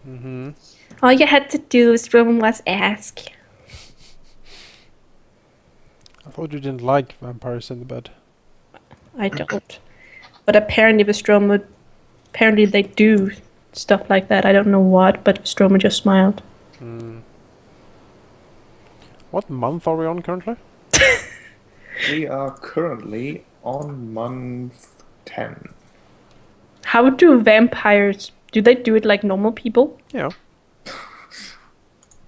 Mm-hmm. All you had to do, Strom, was ask. I thought you didn't like vampires in the bed. I don't. But apparently apparently they do stuff like that. I don't know what, but Stroma just smiled. What month are we on currently? We are currently on month 10. How do vampires... Do they do it like normal people? Yeah.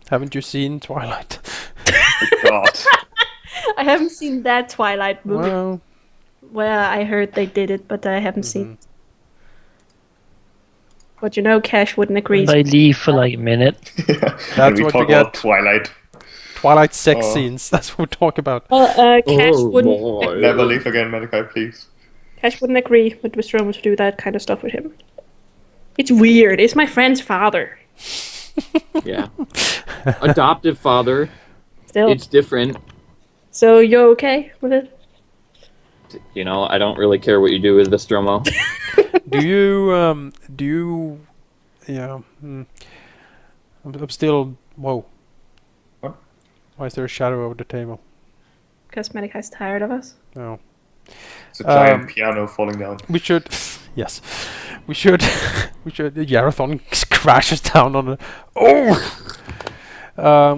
Haven't you seen Twilight? God. I haven't seen that Twilight movie. Well, Where I heard they did it, but I haven't seen it. But you know, Cash wouldn't agree. They leave for like a minute. Yeah. That's we what talk you get. about Twilight. Twilight sex scenes. That's what we talk about. Well, Cash wouldn't. boy. Never leave again, Malachi, please. Cash wouldn't agree with Stroma to do that kind of stuff with him. It's weird. It's my friend's father. Yeah. Adoptive father. Still. It's different. So you're okay with it? You know, I don't really care what you do with the Stromo. Do you... Yeah. I'm still... Whoa. What? Why is there a shadow over the table? Because Medicai's tired of us. No. It's a giant piano falling down. We should... Yes. We should... The Yarathon crashes down on a... Oh!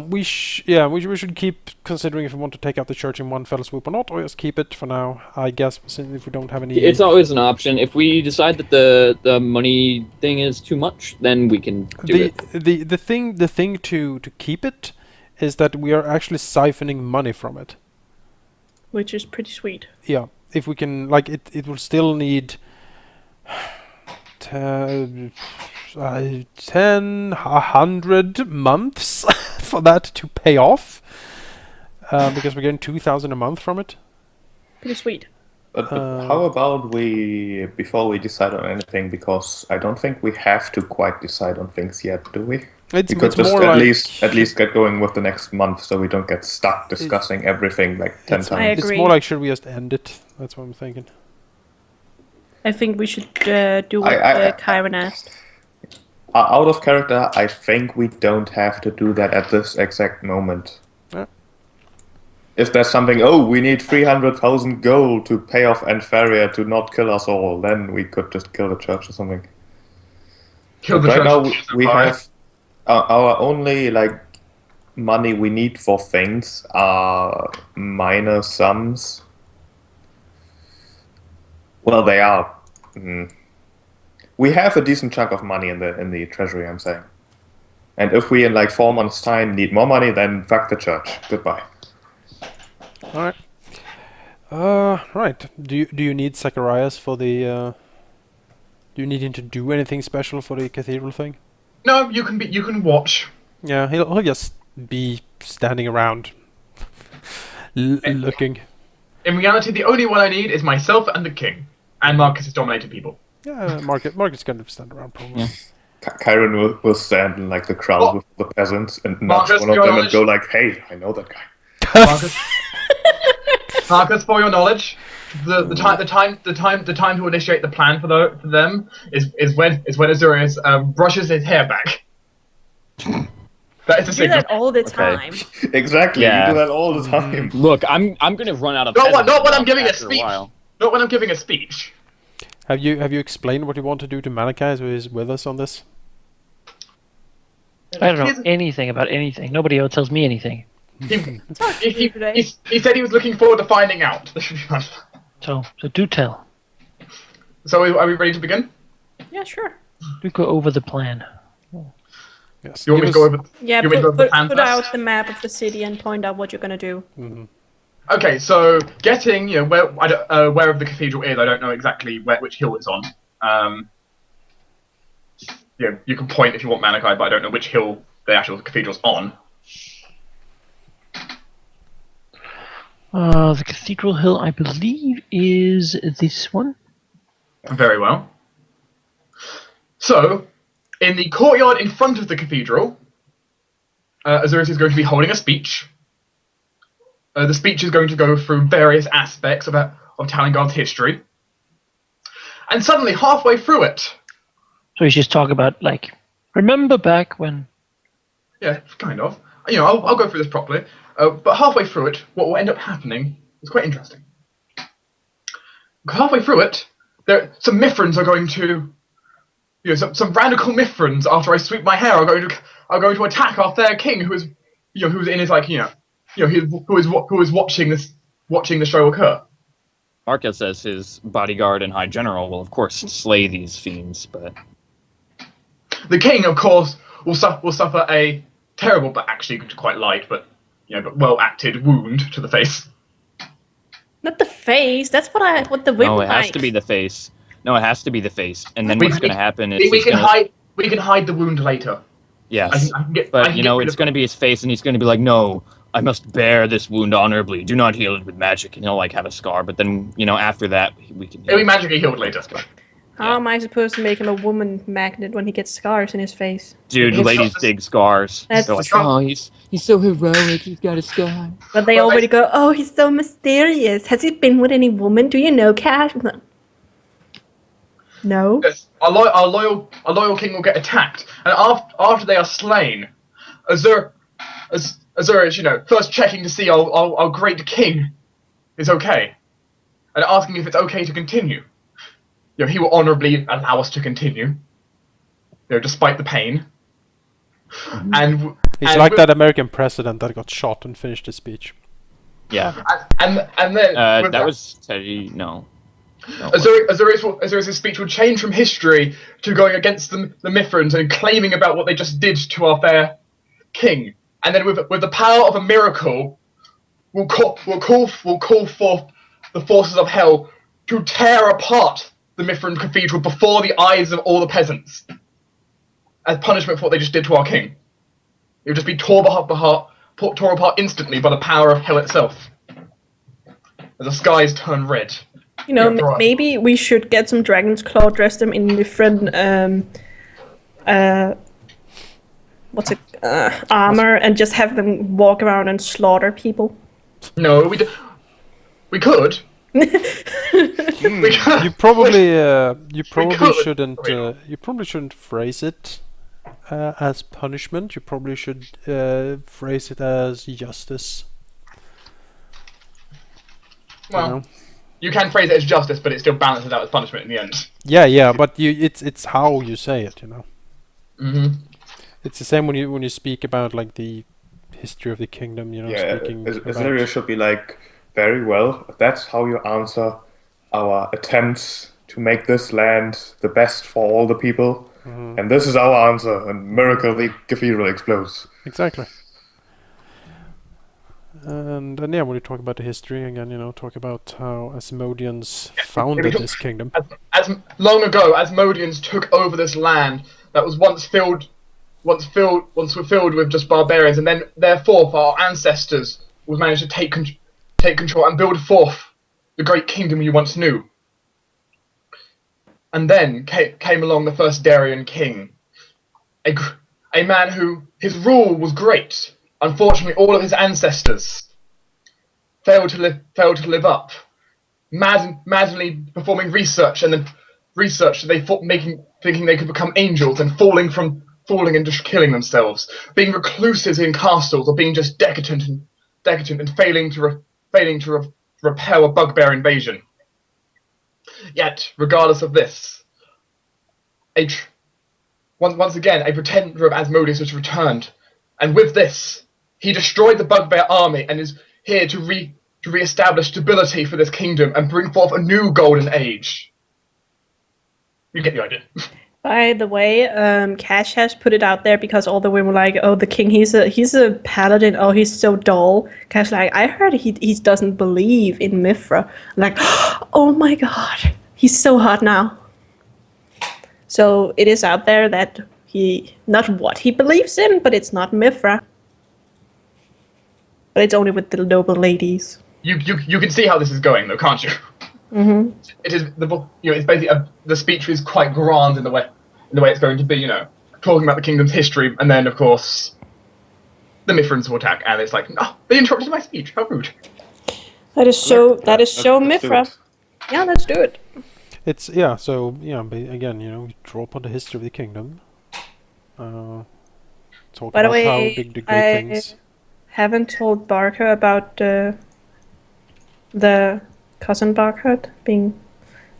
We should keep considering if we want to take out the church in one fell swoop or not, or just keep it for now, I guess, since if we don't have any... It's always an option. If we decide that the money thing is too much, then we can do it. The thing to keep it is that we are actually siphoning money from it. Which is pretty sweet. Yeah, if we can, like, it will still need 100 months for that to pay off, because we're getting 2,000 a month from it. Pretty sweet. But how about we, before we decide on anything, because I don't think we have to quite decide on things yet, do we? We could just more at like least get going with the next month, so we don't get stuck discussing everything like 10 I times. agree. It's more like, should we just end it? That's what I'm thinking. I think we should do what Kyron asked. Out of character, I think we don't have to do that at this exact moment. Yeah. If there's something, we need 300,000 gold to pay off Anfaria to not kill us all, then we could just kill the church or something. Kill the Right church. now, we have our only money we need for things are minor sums. Well, they are. We have a decent chunk of money in the treasury, I'm saying. And if we in 4 months' time need more money, then fuck the church. Goodbye. All right. Right. Do you need Zacharias for the? Do you need him to do anything special for the cathedral thing? No, you can watch. Yeah, he'll just be standing around, looking. In reality, the only one I need is myself and the king. And Marcus is dominating people. Yeah, Market's gonna stand around probably. Yeah. Kyron will stand in the crowd with the peasants and nudge Marcus, one of your them and knowledge? go hey, I know that guy. Marcus, Marcus, for your knowledge, the time to initiate the plan for them is when Azurius brushes his hair back. That is the You do signal. that all the time. Exactly, Yeah. you do that all the time. Look, I'm gonna run out of. Not when peasants I'm giving a after speech. while. Not when I'm giving a speech. Have you explained what you want to do to Malachi, who is with us on this? I don't know anything about anything. Nobody else tells me anything. He said he was looking forward to finding out. So do tell. So are we ready to begin? Yeah, sure. Do go over the plan. Yes. You want me to go over? Yeah, You want me to go over the plan put first? out the map of the city and point out what you're gonna do. Okay, so getting where of the cathedral is, I don't know exactly which hill it's on. You can point if you want Malachi, but I don't know which hill the actual cathedral's on. The Cathedral Hill, I believe, is this one. Very well. So, in the courtyard in front of the cathedral, Azurius is going to be holding a speech. The speech is going to go through various aspects of Talengard's history. And suddenly, halfway through it... So he's just talking about, Remember back when? Yeah, kind of. I'll go through this properly. But halfway through it, what will end up happening is quite interesting. Halfway through it, some Mithrans are going to, some radical Mithrans, after I sweep my hair, are going to attack our fair king, who is in his who is watching the show occur. Marcus, as his bodyguard and high general, will of course slay these fiends, but The king, of course, will suffer a terrible, but actually quite light, but well acted wound to the face. Not the face. That's what the women no, it has like. to be the face. No, it has to be the face. And then We- what's going to happen is We he's can gonna, hide the wound later. yes, I can get but rid it's of- going to be his face, and he's going to be like, "No, I must bear this wound honorably. Do not heal it with magic." And he'll have a scar. But then after that, we can. It'll be magically healed later. How am I supposed to make him a woman magnet when he gets scars in his face? Dude, It's ladies just- dig scars. That's They're like, true. "Oh, he's so heroic. He's got a scar." But they Well, already go, oh, he's so mysterious. Has he been with any woman? Do you know, Cash? No. Yes, our loyal king will get attacked, and after they are slain, Azur is first checking to see our great king is okay, and asking if it's okay to continue. He will honorably allow us to continue, despite the pain. And He's and like with- that American president that got shot and finished his speech. Yeah, and then with that was Teddy. No. Azurius' speech will change from history to going against the Mithrans and claiming about what they just did to our fair king. And then with the power of a miracle, we'll call forth the forces of hell to tear apart the Mithran cathedral before the eyes of all the peasants, as punishment for what they just did to our king. It would just be torn apart instantly by the power of hell itself, as the skies turn red. Yeah, right. Maybe we should get some dragon's claw, dress them in different armor, and just have them walk around and slaughter people. No, we could. We could. You probably could. shouldn't phrase it as punishment. You probably should phrase it as justice. Well, you can phrase it as justice, but it still balances out as punishment in the end. Yeah, but it's how you say it, Mm-hmm. It's the same when you speak about like the history of the kingdom, speaking about... Azurius should be like, very well, that's how you answer our attempts to make this land the best for all the people. Mhm. And this is our answer, and miracle, the cathedral explodes. Exactly. And when you talk about the history again, talk about how Asmodeans founded this kingdom. As long ago, Asmodeans took over this land that was once filled with just barbarians, and then therefore our ancestors would manage to take control and build forth the great kingdom you once knew. And then came along the first Darien king, a man who his rule was great. Unfortunately, all of his ancestors failed to live up, madly performing research, and then they thinking they could become angels, and falling and just killing themselves, being recluses in castles, or being just decadent and failing to repel a bugbear invasion. Yet, regardless of this, once again a pretender of Asmodeus was returned, and with this, he destroyed the bugbear army and is here to re-establish stability for this kingdom and bring forth a new golden age. You get the idea. By the way, Cash has put it out there because all the women were like, "Oh, the king, he's a paladin. Oh, he's so dull." Cash like, I heard he doesn't believe in Mithra. I'm like, oh my god, he's so hot now. So it is out there that not what he believes in, but it's not Mithra. But it's only with the noble ladies. You can see how this is going, though, can't you? Mm-hmm. It is it's basically the speech is quite grand in the way it's going to be. Talking about the kingdom's history, and then of course the Mithrans will attack, and it's like, no, they interrupted my speech. How rude! That is so Let's do Mithra. it. Yeah, let's do it. It's again, we draw upon the history of the kingdom. Talk By the about how way, big the great things. haven't told Barker about the cousin Barker being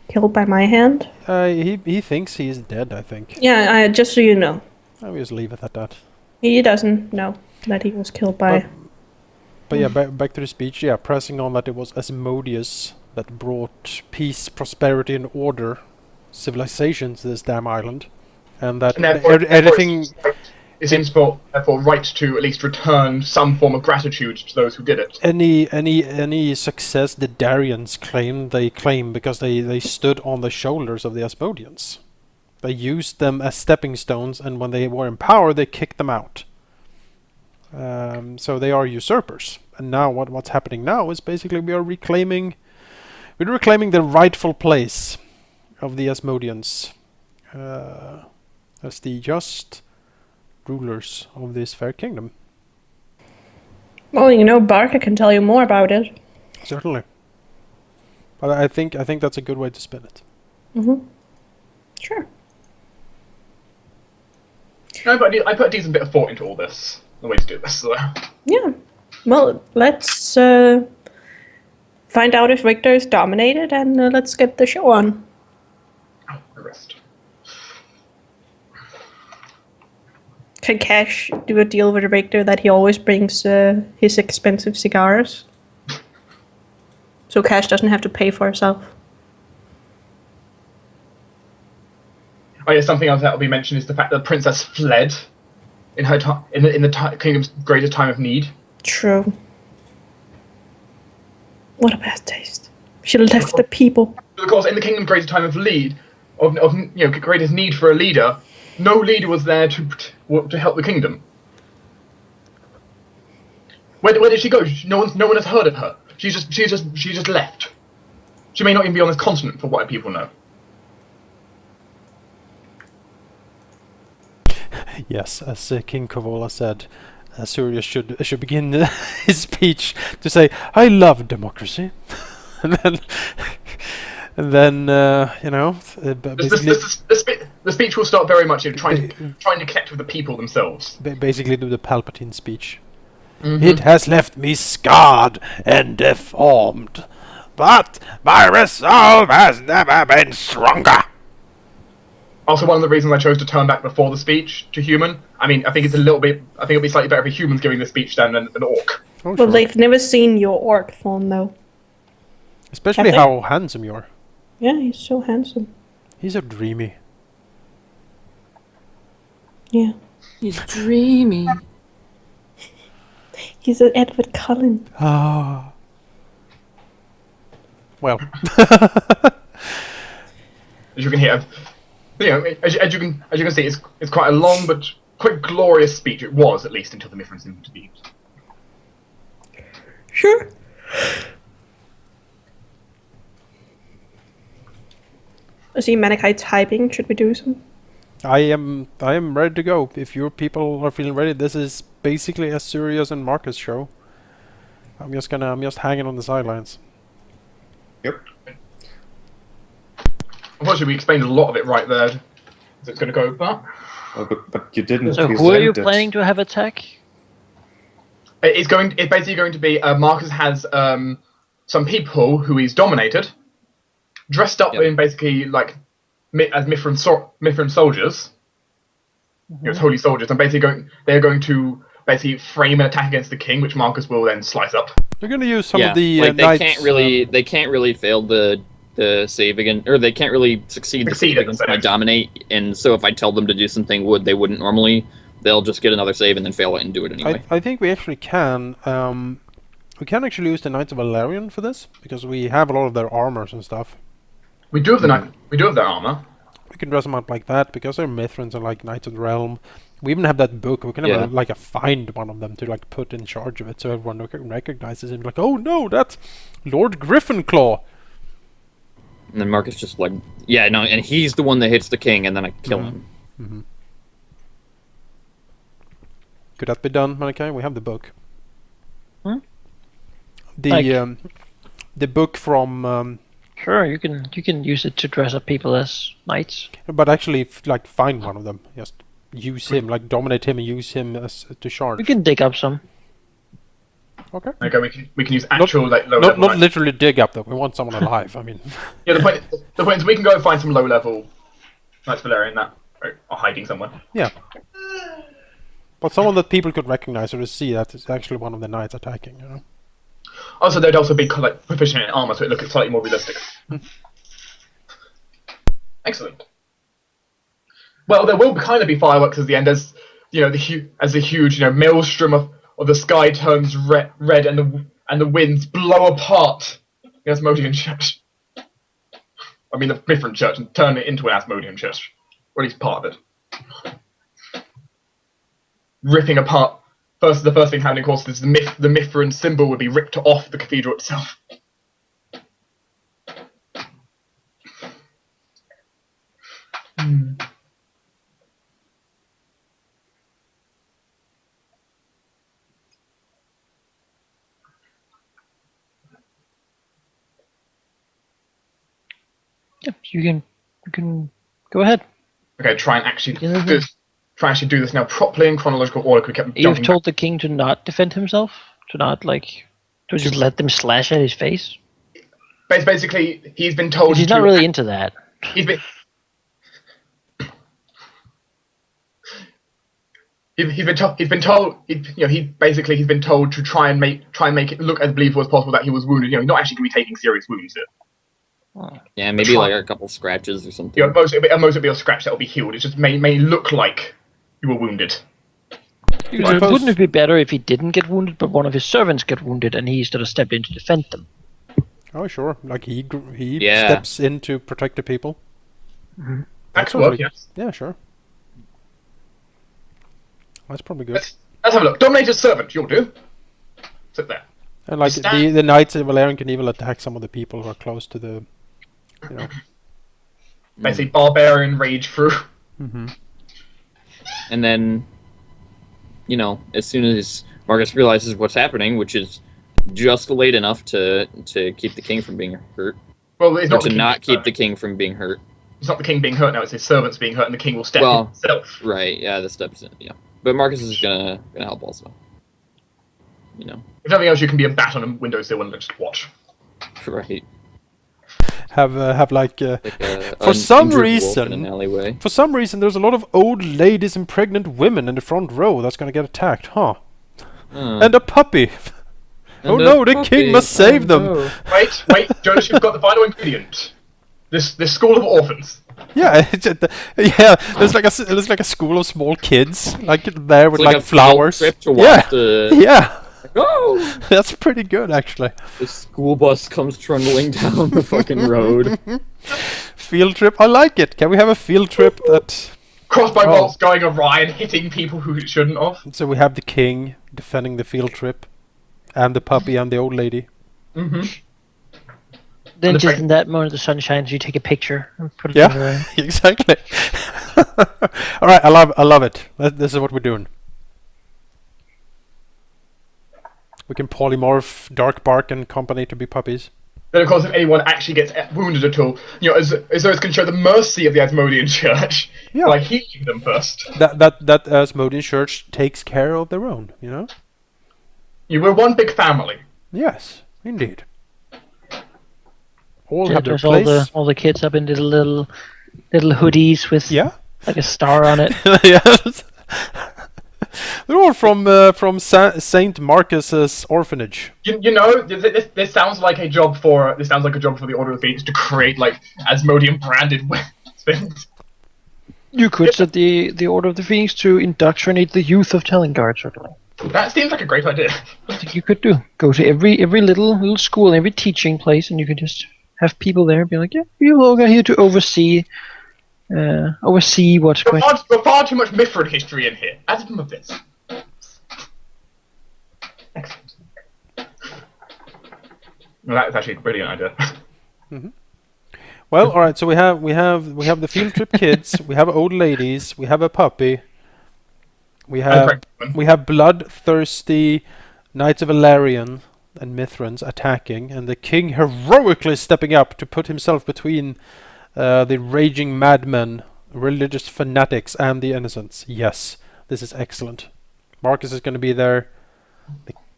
killed by my hand. He thinks he's dead, I think. Yeah, just so you know. I'll just leave it at that. He doesn't know that he was killed by... But yeah, back to the speech. Yeah, pressing on that it was Asmodeus that brought peace, prosperity, and order, civilization to this damn island, and that And therefore, anything. it seems therefore right to at least return some form of gratitude to those who did it. Any success the Darians claim because they stood on the shoulders of the Asmodeans. They used them as stepping stones, and when they were in power, they kicked them out. So they are usurpers. And now what's happening now is basically we're reclaiming the rightful place of the Asmodeans as the just rulers of this fair kingdom. Well, Barker can tell you more about it. Certainly. But I think that's a good way to spin it. Mm-hmm. Sure. No, but I put a decent bit of thought into all this. The way to do this. So. Yeah. Well, let's find out if Victor is dominated, and let's get the show on. Oh, the rest. Can Cash do a deal with Victor that he always brings his expensive cigars? So Cash doesn't have to pay for himself. Oh yeah, something else that will be mentioned is the fact that the princess fled in her in the kingdom's greatest time of need. True. What a bad taste. She left the people. Of course, in the kingdom's greatest time of greatest need for a leader, no leader was there to help the kingdom. Where did she go? No one has heard of her. She just left. She may not even be on this continent, for what people know. Yes, as King Kovola said, Surya should begin his speech to say, "I love democracy," and then basically The speech will start very much in trying to connect with the people themselves. basically do the Palpatine speech. Mm-hmm. It has left me scarred and deformed, but my resolve has never been stronger. Also, one of the reasons I chose to turn back before the speech to human. I mean, I think it'll be slightly better if a human's giving the speech than an orc. Oh, Well, sure. they've never seen your orc form, though. Especially Have they? how handsome you are. Yeah, he's so handsome. He's so dreamy. Yeah. He's dreamy. He's an Edward Cullen. Ah. Well. As you can hear, as you can see, it's quite a long but quite glorious speech. It was, at least, until the Mithras intervened. Sure. I see Manikai typing. Should we do some? I am ready to go. If your people are feeling ready, this is basically a Sirius and Marcus show. I'm just hanging on the sidelines. Yep. Unfortunately, we explained a lot of it right there. So it's going to go, but But you didn't. So who are you present it. planning to have attack? it's basically going to be Marcus has some people who he's dominated, dressed up in basically like as Mithran soldiers. It's holy soldiers, and basically they're going to basically frame an attack against the king, which Marcus will then slice up. We're going to use some yeah, of the like they knights. can't really fail the save again, or they can't really succeed the save at against the my save. dominate. And so if I tell them to do something they wouldn't normally, they'll just get another save and then fail it and do it anyway. I think we actually can. We can actually use the Knights of Valerian for this because we have a lot of their armors and stuff. We do have their armor. We can dress them up like that because they're Mithrans and like Knights of the Realm. We even have that book. We can have like find one of them to like put in charge of it, so everyone recognizes him. Like, oh no, that's Lord Griffinclaw. And then Marcus just like, yeah, no, and he's the one that hits the king, and then I kill him. Mm-hmm. Could that be done, Malachi? We have the book. Hmm? The book from. Sure, you can use it to dress up people as knights. But actually, like find one of them. Just use him, like dominate him and use him as to charge. We can dig up some. Okay. Okay, we can use actual low Not level. knights. literally dig up though. We want someone alive. I mean, Yeah, the point is we can go and find some low level Knights Valerian that are hiding somewhere. yeah. But someone that people could recognize or see that is actually one of the knights attacking. You know. Also, they'd also be like proficient in armor, so it looks slightly more realistic. Excellent. Well, there will kind of be fireworks at the end, as you know, as the huge maelstrom of the sky turns red, and the winds blow apart the Asmodean church. I mean, the Mithran church, and turn it into an Asmodean church, or at least part of it. Ripping apart. The first thing happening, of course, is the Mithran symbol would be ripped off the cathedral itself. Yep, you can go ahead. Okay, try and actually Yeah, do this now properly in chronological order. We kept You've jumping told the king to not defend himself, to just let them slash at his face. Basically, he's been told. He's not really into that. He's been. He's been told. He's been told to try and make it look as believable as possible that he was wounded. He's not actually going to be taking serious wounds here. Yeah, maybe like a couple scratches or something. Most it'll be a scratch that will be healed. It just may look like you were wounded. Wouldn't it be better if he didn't get wounded, but one of his servants get wounded, and he sort of stepped in to defend them? Oh sure, like he Yeah. steps in to protect the people. That could work, yes. Yeah, sure. That's probably good. Let's have a look. Dominated servant, you'll do. Sit there. And like the knights of Valerian can even attack some of the people who are close to the, Basically, barbarian rage through. And then, as soon as Marcus realizes what's happening, which is just late enough to keep the king from being hurt, Well, it's or not to the king not being keep the king from being hurt. It's not the king being hurt now. It's his servants being hurt, and the king will step in himself. Right? Yeah, the steps in. Yeah, but Marcus is gonna help also. If nothing else, you can be a bat on a windowsill and just watch. Right. have like Like for an some injured wolf in an reason alleyway. there's a lot of old ladies and pregnant women in the front row that's gonna get attacked, huh? And a puppy. Oh no, the king must save them. No. Wait, Jonas, you've got the final ingredient. This school of orphans. Yeah, there's like a school of small kids like there with It's like like a field flowers. trip to Yeah, watch the. yeah, Oh! that's pretty good actually. The school bus comes trundling down the fucking road. Field trip, I like it. Can we have a field trip that? Crossbow bolts going awry and hitting people who shouldn't have. So we have the king defending the field trip, and the puppy and the old lady. Then the just fact- in that moment the sun shines, you take a picture and put it Yeah, on the exactly. All right, I love it. This is what we're doing. We can polymorph Dark Bark and company to be puppies. Then, of course, if anyone actually gets wounded at all, as those can show the mercy of the Asmodean Church by healing them first. That Asmodean Church takes care of their own, You were one big family. Yes, indeed. All have their there's place. all the kids up in little hoodies with like a star on it. Yes. They're all from Saint Marcus's orphanage. This sounds like a job for the Order of the Phoenix to create like Asmodean branded things. You could set the Order of the Phoenix to indoctrinate the youth of Telengard, certainly. That seems like a great idea. I think you could go to every little school, every teaching place, and you could just have people there and be like, yeah, you all got here to oversee what's going on. You're far too much Mithran history in here. Add some of this. Excellent. Well, that's actually a brilliant idea. Well, all right. So we have the field trip kids. We have old ladies. We have a puppy. We have bloodthirsty Knights of Valerian and Mithrans attacking, and the king heroically stepping up to put himself between the raging madmen religious fanatics and the innocents. Yes, this is excellent. Marcus is going to be there.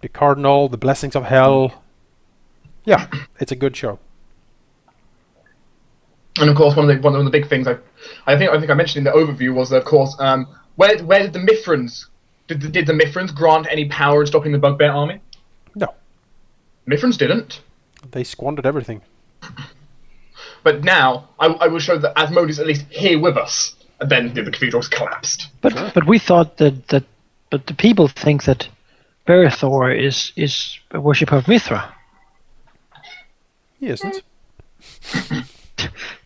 The Cardinal, the Blessings of Hell. Yeah, it's a good show. And of course, one of the big things I think I mentioned in the overview was, of course, where did the Mithrans did the Mithrans grant any power in stopping the Bugbear army? No, Mithrans didn't. they squandered everything. But now I will show that Asmodeus is at least here with us, and then the cathedral's collapsed. But we thought that but the people think that Berithor is a worship of Mithra. He isn't.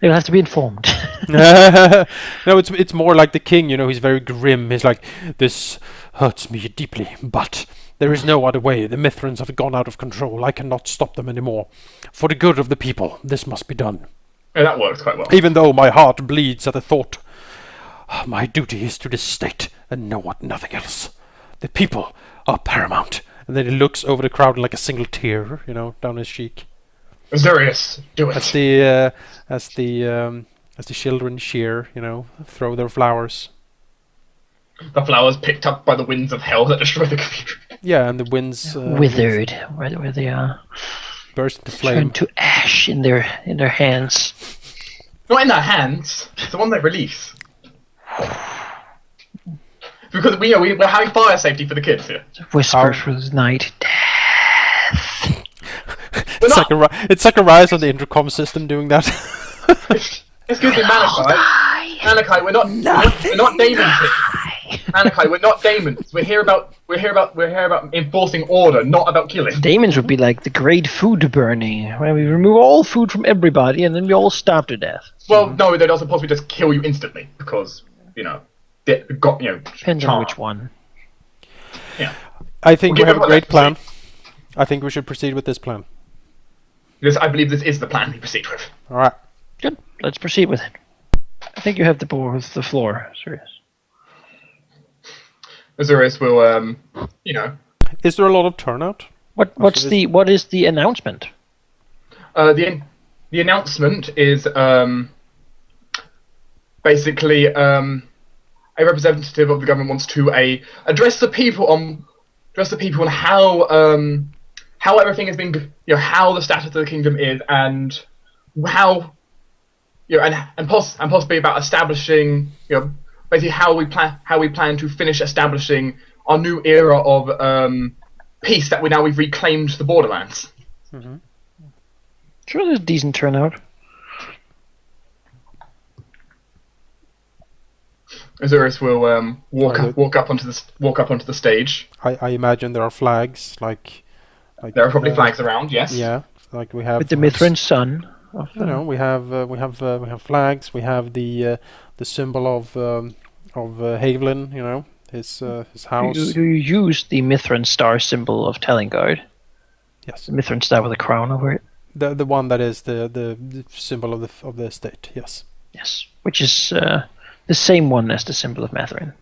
They'll have to be informed. No, it's more like the king. You know, he's very grim. He's like, this hurts me deeply, but there is no other way. The Mithrans have gone out of control. I cannot stop them anymore. For the good of the people, this must be done. Yeah, that works quite well. Even though my heart bleeds at the thought, my duty is to the state and nothing else. The people are paramount. And then he looks over the crowd like a single tear, you know, down his cheek. Azurius, do it. As the children cheer, you know, throw their flowers. The flowers picked up by the winds of hell that destroy the cathedral. Yeah, and the winds Withered, where they are burst into flame. turned to ash in their hands. Not in their hands. It's the one they release. Because we're having fire safety for the kids here. Whisper through the night. It's like a rise on the intercom system doing that. Excuse me, Malachi. Malachi, we're not daemons here. Malachi, we're not daemons. We're here about enforcing order, not about killing. Daemons would be like the great food burning, where we remove all food from everybody and then we all starve to death. Well, no, they'd also possibly just kill you instantly because Depends on which one. Yeah. I think we have a great plan. proceed. I think we should proceed with this plan. Because I believe this is the plan we proceed with. All right. Good. Let's proceed with it. I think you have the ball with the floor, Sirius. Azurius will, Is there a lot of turnout? What is the announcement? The announcement is basically a representative of the government wants to address the people on how everything has been, how the status of the kingdom is, and how, and possibly about establishing, basically how we plan to finish establishing our new era of peace that we've reclaimed the borderlands. Mm-hmm. Sure, there's a decent turnout. Azurius will walk up onto the stage. I imagine there are flags like There are probably flags around. Yes. Yeah, like we have With the Mithran sun. we have flags. We have the symbol of Havelin. You know, his house. Do you use the Mithran star symbol of Telengard? Yes, The Mithran star with a crown over it. the one that is the symbol of the estate. Yes. Yes, which is the same one as the symbol of Matherin.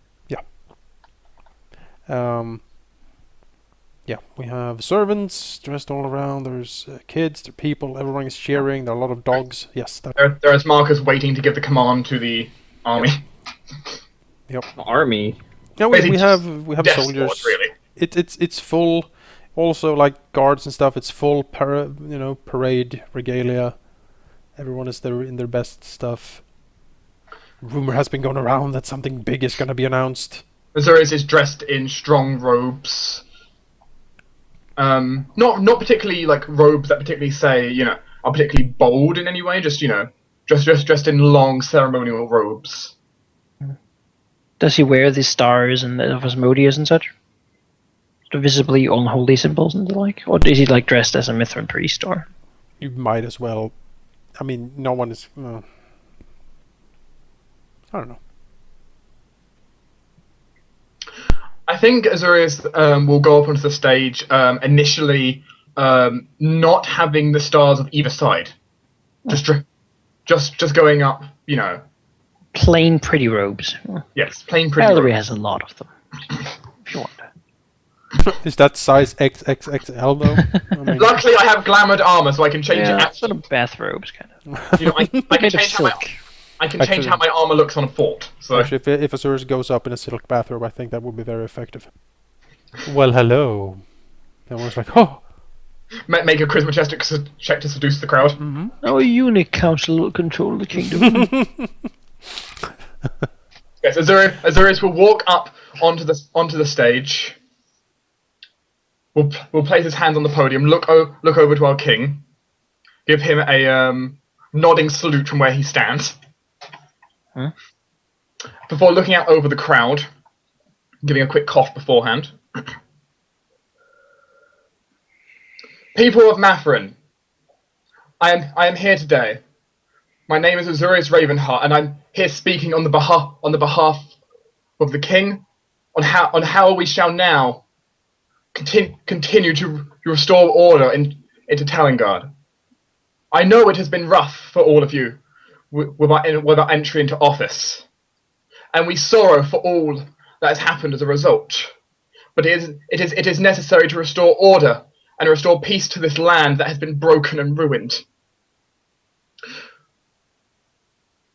Yeah, we have servants dressed all around. There's kids, there are people. Everyone is cheering. There are a lot of dogs. Yes, There is Marcus waiting to give the command to the army. Yep. Army. Yeah, we have Death soldiers. Squad, really. It's full. Also, like guards and stuff. It's full parade regalia. Everyone is there in their best stuff. Rumor has been going around that something big is going to be announced. Azurius is dressed in strong robes. Not particularly like robes that particularly say, are particularly bold in any way. Just dressed in long ceremonial robes. Does he wear the stars and of Asmodeus and such? The visibly unholy symbols and the like? Or is he like dressed as a Mithran priest or? You might as well. I mean, no one is. I don't know. I think Azurius will go up onto the stage initially, not having the stars of either side, just going up, Plain pretty robes. Yes, plain pretty. Halldamir has a lot of them. If you want. Is that size XXXL though? I mean, Luckily, I have glamoured armor, so I can change it. Sort of bathrobes, kind of. I can Made of change how silk. I can change Actually- how my armor looks on a fort. So Actually, if Azurus goes up in a silk bathrobe, I think that would be very effective. Well, hello. Everyone's like, oh. make a charisma check to seduce the crowd. Our unique council will control the kingdom. Yes, Azurius will walk up onto the stage. Will place his hands on the podium. Look over to our king. Give him a nodding salute from where he stands. Huh? Before looking out over the crowd, giving a quick cough beforehand. People of Mathrin, I am here today. My name is Azurius Ravenheart, and I'm here speaking on the behalf of the king on how we shall now continue to restore order into Talengard. I know it has been rough for all of you with our entry into office, and we sorrow for all that has happened as a result. But it is necessary to restore order and restore peace to this land that has been broken and ruined.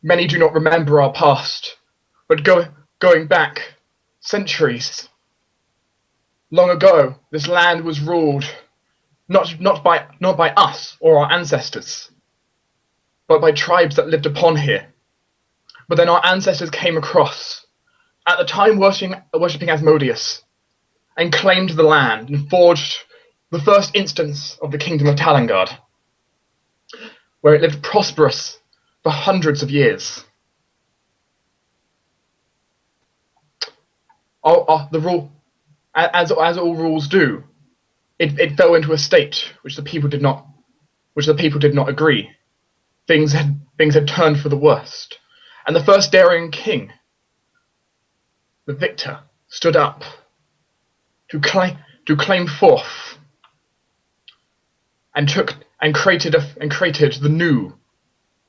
Many do not remember our past, but going back centuries. Long ago, this land was ruled not by us or our ancestors, but by tribes that lived upon here. But then our ancestors came across, at the time worshipping Asmodeus, and claimed the land and forged the first instance of the kingdom of Talengard, where it lived prosperous for hundreds of years. The rule, as all rules do, it fell into a state which the people did not agree. Things had turned for the worst, and the first Darien king, the victor, stood up to claim forth and created the new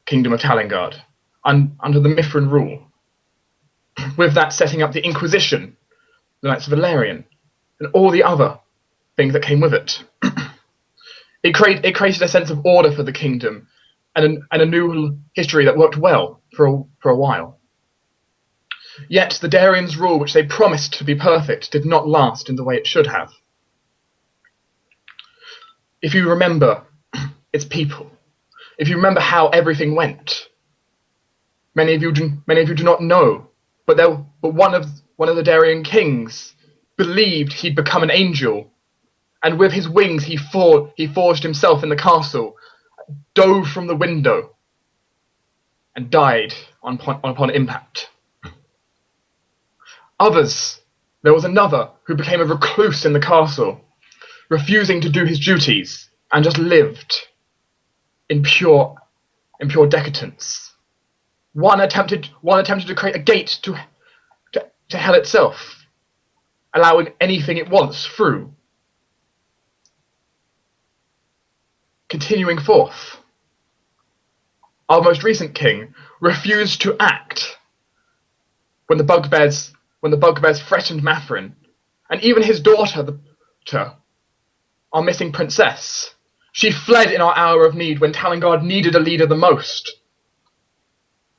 kingdom of Talengard under the Mithrin rule. With that, setting up the Inquisition, the Knights of Valerian, and all the other things that came with it. It created a sense of order for the kingdom and a new history that worked well for a while. Yet the Darians' rule, which they promised to be perfect, did not last in the way it should have. If you remember its people, if you remember how everything went, many of you do not know, but one of the Darien kings believed he'd become an angel, and with his wings he forged himself in the castle, dove from the window, and died upon impact. There was another who became a recluse in the castle, refusing to do his duties, and just lived in pure decadence. One attempted to create a gate to hell itself, allowing anything it wants through. Continuing forth, our most recent king refused to act when the bugbears threatened Mathrin, and even his daughter, our missing princess. She fled in our hour of need when Talengard needed a leader the most.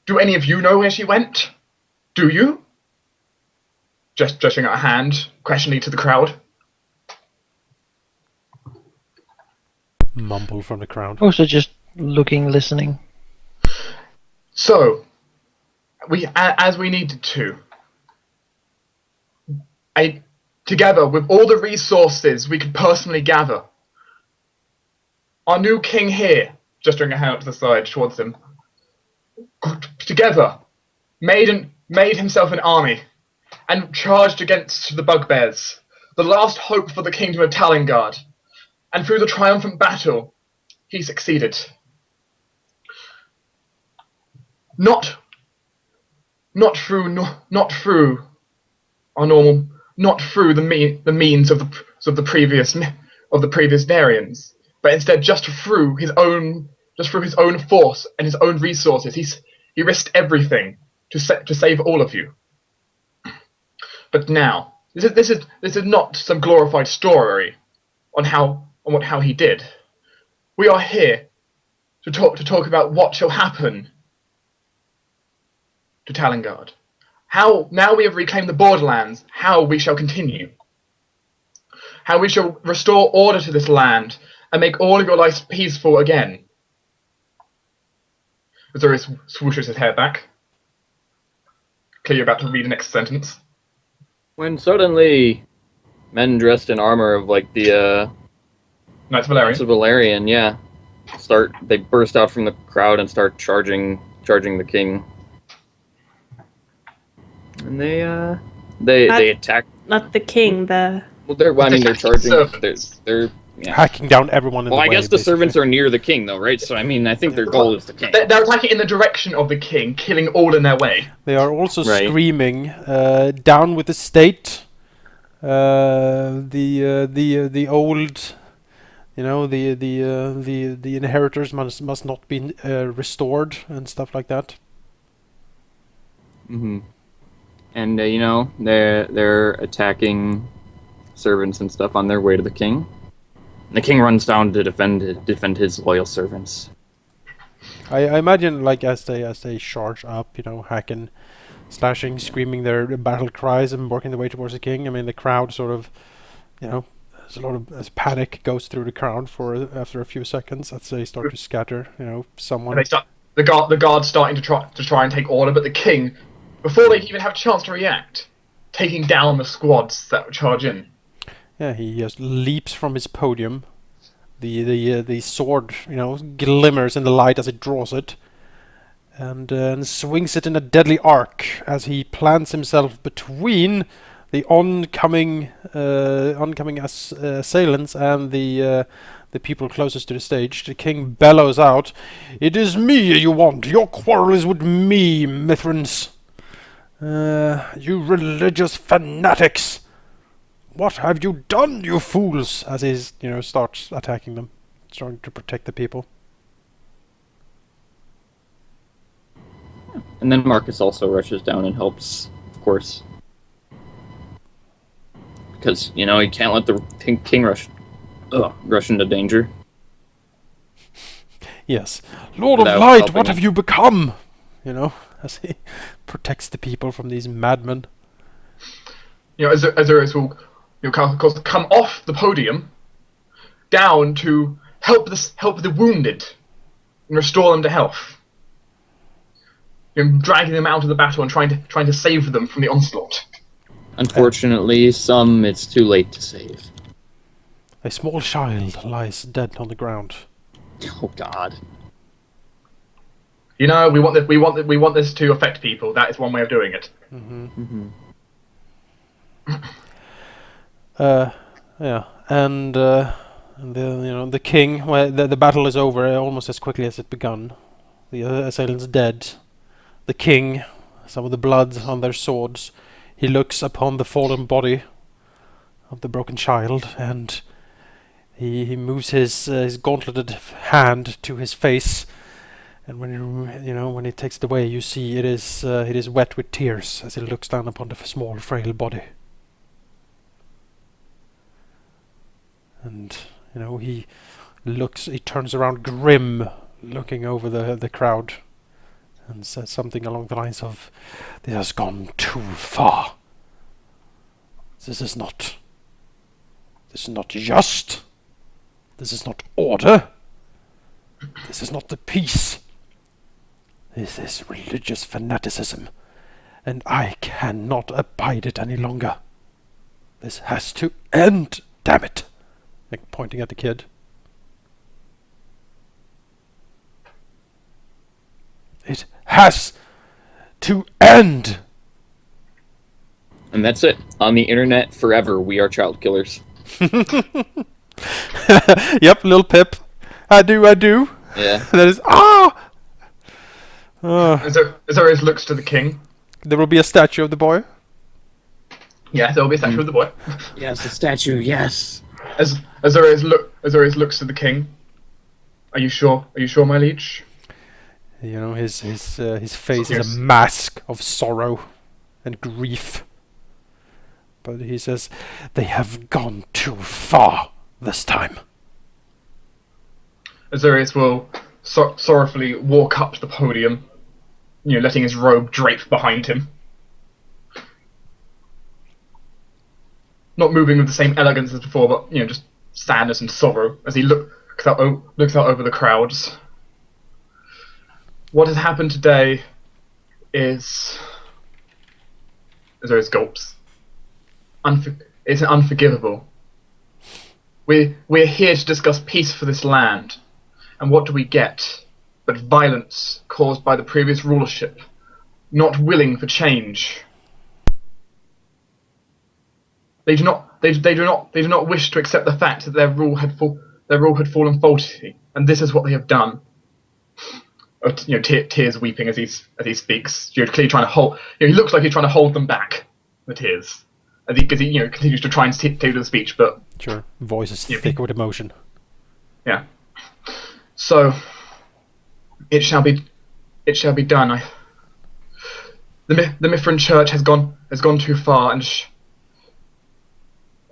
Do any of you know where she went? Do you? Gesturing out a hand, questioningly to the crowd. Mumble from the crowd. Also just looking, listening. So, as we needed to, together with all the resources we could personally gather, our new king here, gesturing a hand up to the side towards him, together made himself an army and charged against the bugbears, the last hope for the kingdom of Talengard. And through the triumphant battle, he succeeded. Not through our normal, not through the means of the previous Darians, but instead just through his own force and his own resources. He risked everything to save all of you. But now, this is not some glorified story on how he did. We are here to talk about what shall happen to Talengard. How, now we have reclaimed the borderlands, how we shall continue. How we shall restore order to this land and make all of your lives peaceful again. Azorius swooshes his hair back. Clearly about to read the next sentence. When suddenly men dressed in armor of like the Knights of Valerian. Knights of Valerian, yeah, they burst out from the crowd and start charging the king. And they attack. Not the king, the... Well, they're charging. They're yeah. Hacking down everyone in the way. Well, I guess the basically. servants are near the king, though, right? So I mean, I think their goal is the king. They're attacking in the direction of the king, killing all in their way. They are also Right. screaming, "Down with the state!" The old, you know, the inheritors must not be restored and stuff like that. Mm-hmm. And you know, they're attacking servants and stuff on their way to the king. And the king runs down to defend his loyal servants. I imagine, like, as they charge up, you know, hacking, slashing, screaming their battle cries and working their way towards the king. I mean, the crowd sort of, you know, there's a lot of panic goes through the crowd after a few seconds as they start to scatter. You know, someone. And they start the guards starting to try and take order, but the king, before they even have a chance to react, taking down the squads that charge in. Yeah, he just leaps from his podium. The sword, you know, glimmers in the light as it draws it, and swings it in a deadly arc as he plants himself between the oncoming assailants and the people closest to the stage. The king bellows out, "It is me you want! Your quarrel is with me, Mithrans! You religious fanatics! What have you done, you fools?" As he, you know, starts attacking them, trying to protect the people. And then Marcus also rushes down and helps, of course. Because, you know, he can't let the king rush into danger. Yes. Lord of Without Light, helping what him. have you become? You know, as he protects the people from these madmen. You know, Azorius will, of course, come off the podium down to help the wounded and restore them to health. You know, dragging them out of the battle and trying to save them from the onslaught. Unfortunately, some it's too late to save. A small child lies dead on the ground. Oh God. You know, we want this to affect people. That is one way of doing it. Yeah, and the the king. Well, the battle is over almost as quickly as it begun. The assailants dead. The king, some of the blood on their swords. He looks upon the fallen body of the broken child, and he moves his gauntleted hand to his face. And when he takes it away, you see it is wet with tears as he looks down upon the small, frail body. And he turns around grim, looking over the crowd, and says something along the lines of, "This has gone too far. This is not just. This is not order. This is not the peace. This is religious fanaticism, and I cannot abide it any longer. This has to end, damn it!" Like pointing at the kid. It has to end! And that's it. On the internet forever, we are child killers. Yep, Lil'Pip. I do. Yeah. That is Azorius looks to the king. There will be a statue of the boy. Yes, there will be a statue of the boy. Yes, the statue, yes. As Azorius looks to the king. Are you sure? Are you sure, my liege? His face is Yes. a mask of sorrow and grief. But he says, "They have gone too far this time." Azorius will sorrowfully walk up to the podium letting his robe drape behind him. Not moving with the same elegance as before, but just sadness and sorrow as he looks out over the crowds. What has happened today is, as there is gulps, it's unforgivable. We're here to discuss peace for this land, and what do we get but violence caused by the previous rulership, not willing for change. They do not wish to accept the fact that their rule had fallen faulty, and this is what they have done. Tears weeping as he speaks. Clearly trying to hold. He looks like he's trying to hold them back. The tears, as he continues to try and take the speech, but sure, voice is thick with emotion. Yeah. So it shall be done. The Mithrin Church has gone too far, and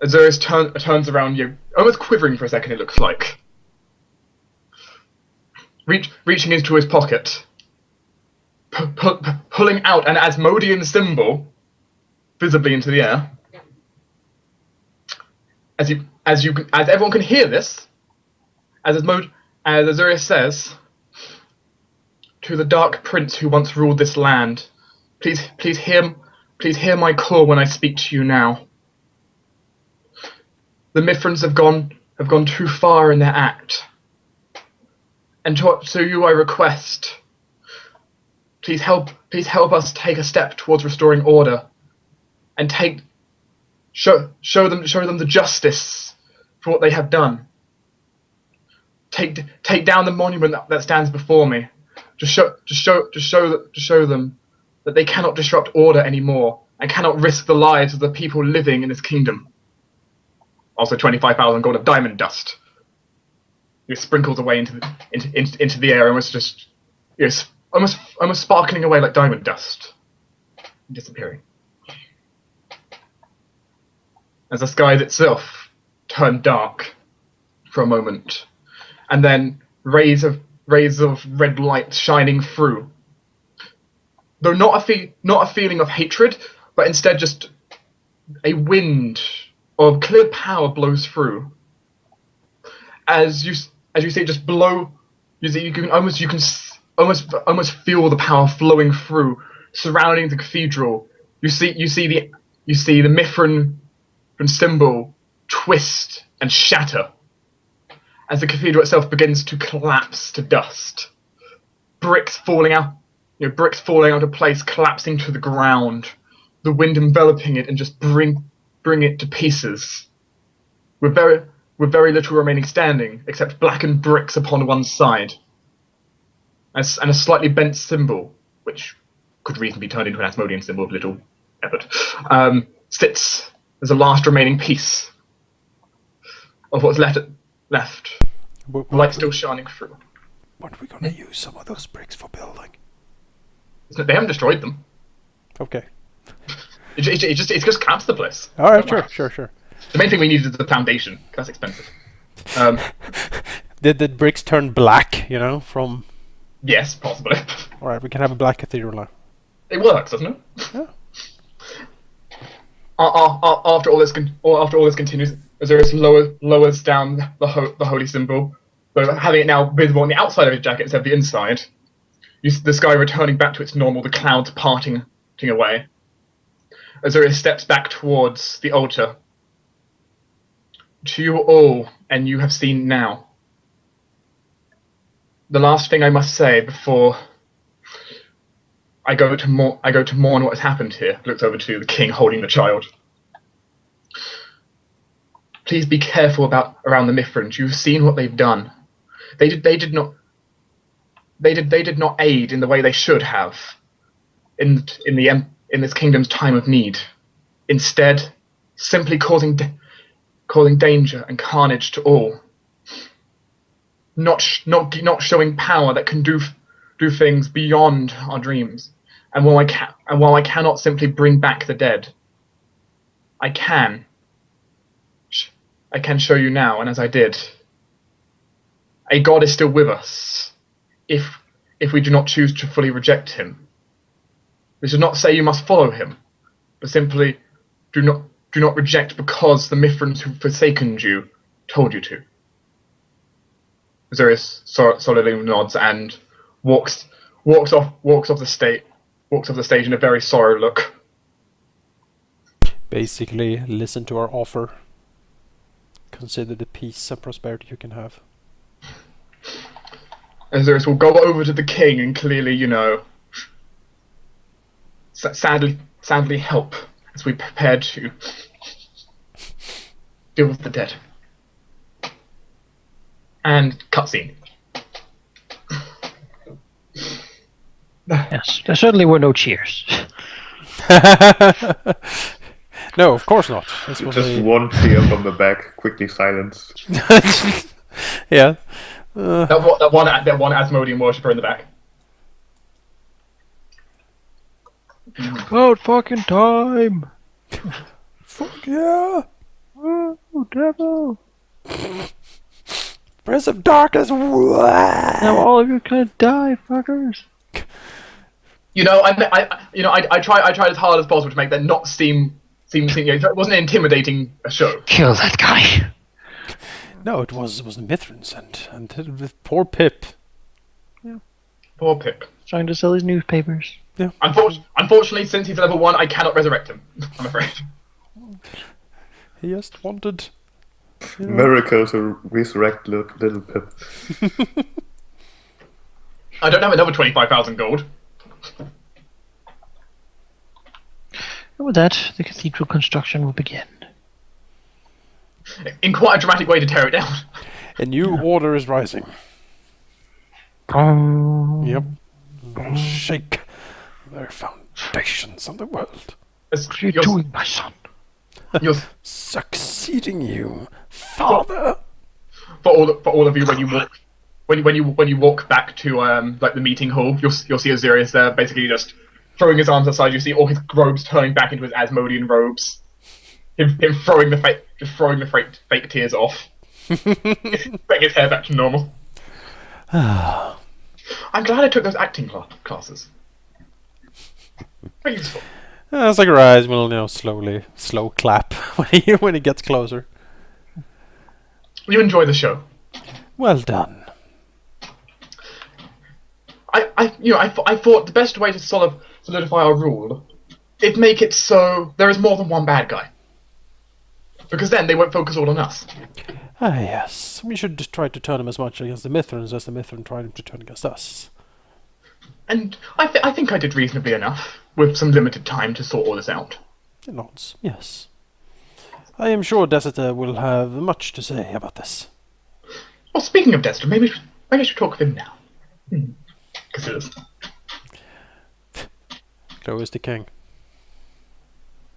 Azorius turns around, almost quivering for a second. It looks like reaching into his pocket, pulling out an Asmodean symbol visibly into the air. As everyone can hear this, as Azorius says, "To the Dark Prince who once ruled this land, please hear my call when I speak to you now. The Mithrans have gone too far in their act, and so you I request, please help us take a step towards restoring order, and show them the justice for what they have done. Take down the monument that stands before me. To show them that they cannot disrupt order anymore and cannot risk the lives of the people living in this kingdom." Also, 25,000 gold of diamond dust. It sprinkles away into the air, almost sparkling away like diamond dust, disappearing. As the skies itself turn dark for a moment, and then rays of red light shining through. Though not a feeling of hatred, but instead just a wind of clear power blows through. As you see it just blow, you can almost feel the power flowing through, surrounding the cathedral. You see the Mithrin symbol twist and shatter as the cathedral itself begins to collapse to dust. Bricks falling out of place, collapsing to the ground. The wind enveloping it and just bring it to pieces. With very little remaining standing, except blackened bricks upon one side, and a slightly bent symbol, which could reasonably be turned into an Asmodean symbol of little effort, sits as a last remaining piece of what's left. Light still shining through. What are we gonna use some of those bricks for building? They haven't destroyed them. Okay. It just collapsed the place. All right, sure. The main thing we need is the foundation. That's expensive. Did the bricks turn black? From. Yes, possibly. All right, we can have a black cathedral now. It works, doesn't it? Yeah. After all this continues, Azorius lowers down the holy symbol, but having it now visible on the outside of his jacket instead of the inside. You see the sky returning back to its normal, the clouds parting away. Azorius steps back towards the altar. To you all, and you have seen now. The last thing I must say before I go to mourn what has happened here. Looks over to the king holding the child. Please be careful around the Mithrans. You've seen what they've done. They did not aid in the way they should have in this kingdom's time of need. Instead, simply causing danger and carnage to all. Not showing power that can do things beyond our dreams. And while I cannot simply bring back the dead, I can show you now, and as I did, a God is still with us if we do not choose to fully reject him. This does not say you must follow him, but simply do not reject because the Mithrans who forsaken you told you to. Azorius solidly nods and walks off the stage in a very sorry look. Basically, listen to our offer. Consider the peace and prosperity you can have. Azorius will go over to the king and clearly, sadly help as we prepare to deal with the dead. And cutscene. Yes, there certainly were no cheers. No, of course not. This was Just a- one cheer from the back, quickly silenced. Yeah. That one Asmodean worshipper in the back. About fucking time! Fuck yeah! Oh, devil! Prince of Darkness! Now all of you gonna die, fuckers! I tried as hard as possible to make that not seem it wasn't an intimidating show. Kill that guy! No, it was the Mithrans and with poor Pip. Poor Pip. Trying to sell his newspapers. Yeah. Unfortunately, since he's level 1, I cannot resurrect him. I'm afraid. He just wanted. Miracle to resurrect Lil'Pip. I don't have another 25,000 gold. And with that, the cathedral construction will begin. In quite a dramatic way to tear it down. A new order is rising. Yep. We'll shake their foundations of the world. As What are you you're- doing, my son? you're- Succeeding you, father. for all of you, when you walk back to like the meeting hall, you'll see Azorius there, basically just throwing his arms aside. You see all his robes turning back into his Asmodean robes. Him throwing the fake tears off, bring his hair back to normal. I'm glad I took those acting classes. Very useful. Zacharias will slow clap when he gets closer. You enjoy the show. Well done. I thought the best way to solidify our rule is make it so there is more than one bad guy. Because then they won't focus all on us. Ah, yes. We should just try to turn him as much against the Mithrans as the Mithrans tried to turn against us. And I think I did reasonably enough, with some limited time to sort all this out. He nods. Yes. I am sure Desiter will have much to say about this. Well, speaking of Dexter, maybe I should talk with him now. Considers. Chloe is the king.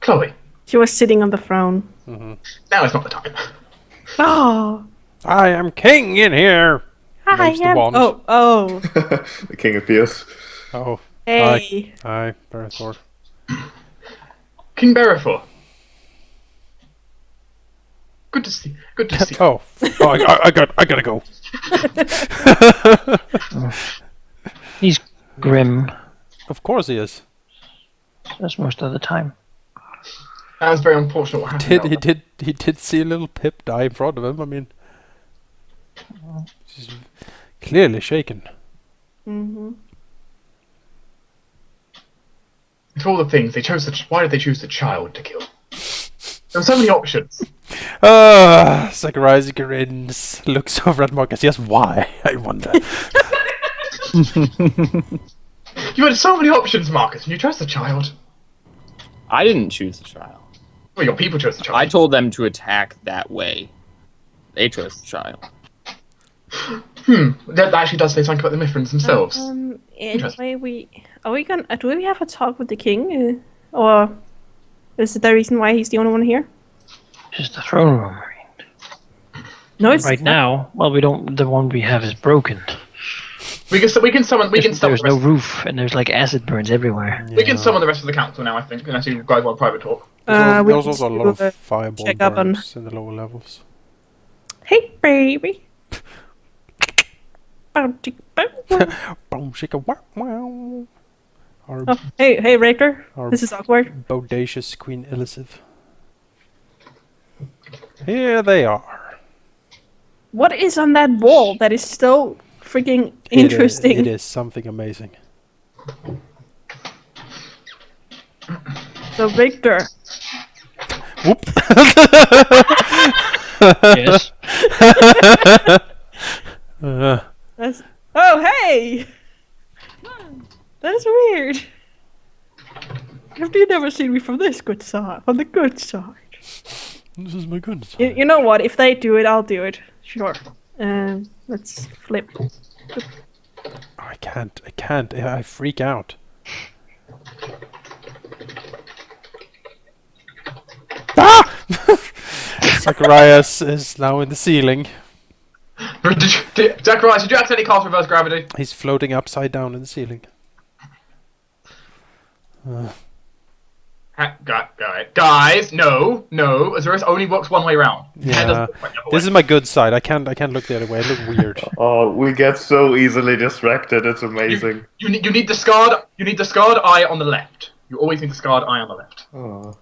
Chloe, She was sitting on the throne. now is not the time. Oh, I am king in here! I Waves the am. wand. Oh, The king appears. Oh. hey. Aye, Berthor. King Berefor. Good to see. Oh, I gotta go. He's grim. Of course he is. That's most of the time. That was very unfortunate what happened. He did see a little Pip die in front of him. I mean, he's clearly shaken. Mm-hmm. Of all the things they chose, why did they choose the child to kill? There were so many options. Zacharias grins, looks over at Marcus. Yes, why? I wonder. You had so many options, Marcus, and you chose the child. I didn't choose the child. Well, your people chose the child. I told them to attack that way. They chose the child. That actually does say something about the Mithrans themselves. Anyway, do we have a talk with the king, or is it the reason why he's the only one here? Just the throne room. No, it's Right not. now, well, we don't. The one we have is broken. We can summon. There's no roof, and there's like acid burns everywhere. We can summon the rest of the council now, I think, unless you guys want private talk. We There's need also a to, lot of fireball check up on- burns in the lower levels. Hey, baby. Bow, chicka, bow, wow. Boom, shika, wow, wow. Our Oh, hey, Richter. Our- This is awkward. bodacious Queen Elizabeth. Here they are. What is on that wall that is so freaking interesting? It is something amazing. So, Richter. Whoop. Yes. That's. Oh, hey! That's weird. Have you never seen me from this good side? On the good side. This is my good side. You know what? If they do it, I'll do it. Sure. Let's flip. I can't. I freak out. Ah! Zacharias is now in the ceiling. Zacharias, did you accidentally cast reverse gravity? He's floating upside down in the ceiling. Guys, no. Azurus only works one way round. Yeah, this is my good side. I can't look the other way. I look weird. Oh, we get so easily distracted. It's amazing. You need the scarred eye on the left. You always need the scarred eye on the left. Oh.